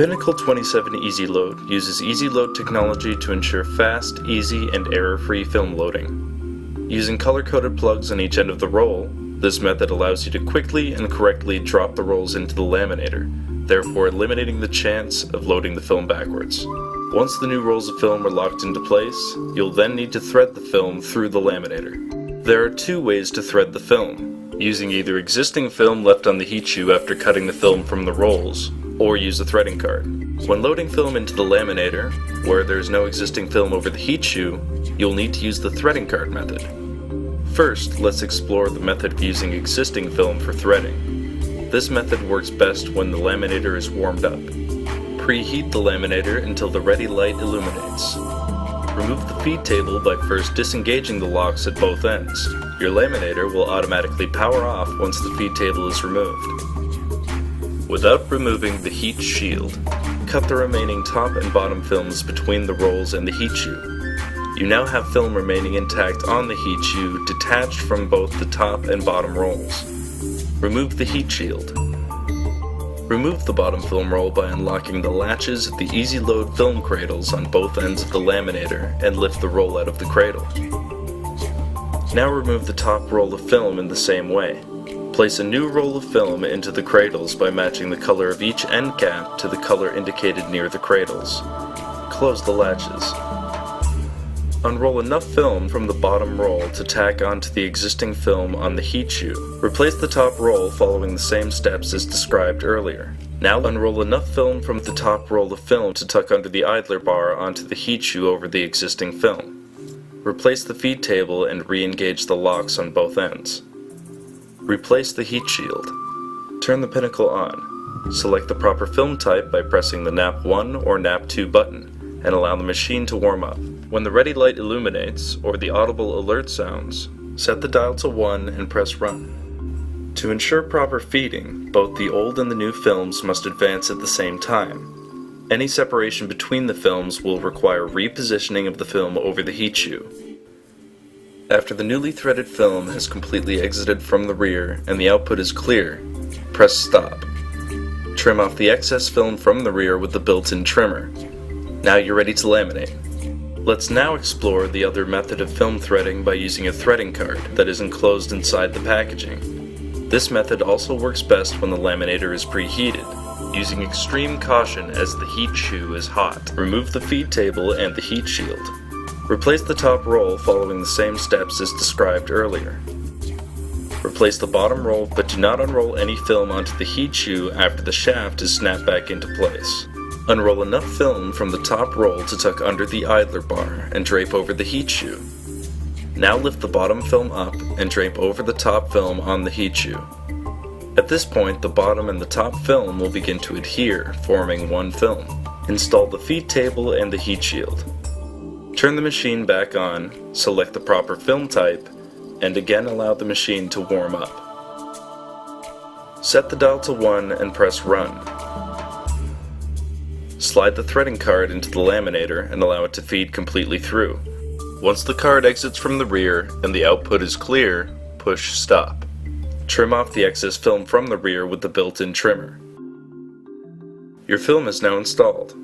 Pinnacl 27 Easy Load uses Easy Load technology to ensure fast, easy, and error-free film loading. Using color-coded plugs on each end of the roll, this method allows you to quickly and correctly drop the rolls into the laminator, therefore eliminating the chance of loading the film backwards. Once the new rolls of film are locked into place, you'll then need to thread the film through the laminator. There are two ways to thread the film: using either existing film left on the heat shoe after cutting the film from the rolls, or use a threading card. When loading film into the laminator, where there is no existing film over the heat shoe, you'll need to use the threading card method. First, let's explore the method of using existing film for threading. This method works best when the laminator is warmed up. Preheat the laminator until the ready light illuminates. Remove the feed table by first disengaging the locks at both ends. Your laminator will automatically power off once the feed table is removed. Without removing the heat shield, cut the remaining top and bottom films between the rolls and the heat shoe. You now have film remaining intact on the heat shoe, detached from both the top and bottom rolls. Remove the heat shield. Remove the bottom film roll by unlocking the latches of the Easy Load film cradles on both ends of the laminator and lift the roll out of the cradle. Now remove the top roll of film in the same way. Place a new roll of film into the cradles by matching the color of each end cap to the color indicated near the cradles. Close the latches. Unroll enough film from the bottom roll to tack onto the existing film on the heat shoe. Replace the top roll following the same steps as described earlier. Now unroll enough film from the top roll of film to tuck under the idler bar onto the heat shoe over the existing film. Replace the feed table and re-engage the locks on both ends. Replace the heat shield. Turn the Pinnacl on. Select the proper film type by pressing the Nap 1 or Nap 2 button, and allow the machine to warm up. When the ready light illuminates, or the audible alert sounds, set the dial to 1 and press Run. To ensure proper feeding, both the old and the new films must advance at the same time. Any separation between the films will require repositioning of the film over the heat shoe. After the newly threaded film has completely exited from the rear and the output is clear, press Stop. Trim off the excess film from the rear with the built-in trimmer. Now you're ready to laminate. Let's now explore the other method of film threading by using a threading card that is enclosed inside the packaging. This method also works best when the laminator is preheated, using extreme caution as the heat shoe is hot. Remove the feed table and the heat shield. Replace the top roll following the same steps as described earlier. Replace the bottom roll, but do not unroll any film onto the heat shoe after the shaft is snapped back into place. Unroll enough film from the top roll to tuck under the idler bar and drape over the heat shoe. Now lift the bottom film up and drape over the top film on the heat shoe. At this point, the bottom and the top film will begin to adhere, forming one film. Install the feed table and the heat shield. Turn the machine back on, select the proper film type, and again allow the machine to warm up. Set the dial to 1 and press Run. Slide the threading card into the laminator and allow it to feed completely through. Once the card exits from the rear and the output is clear, push Stop. Trim off the excess film from the rear with the built-in trimmer. Your film is now installed.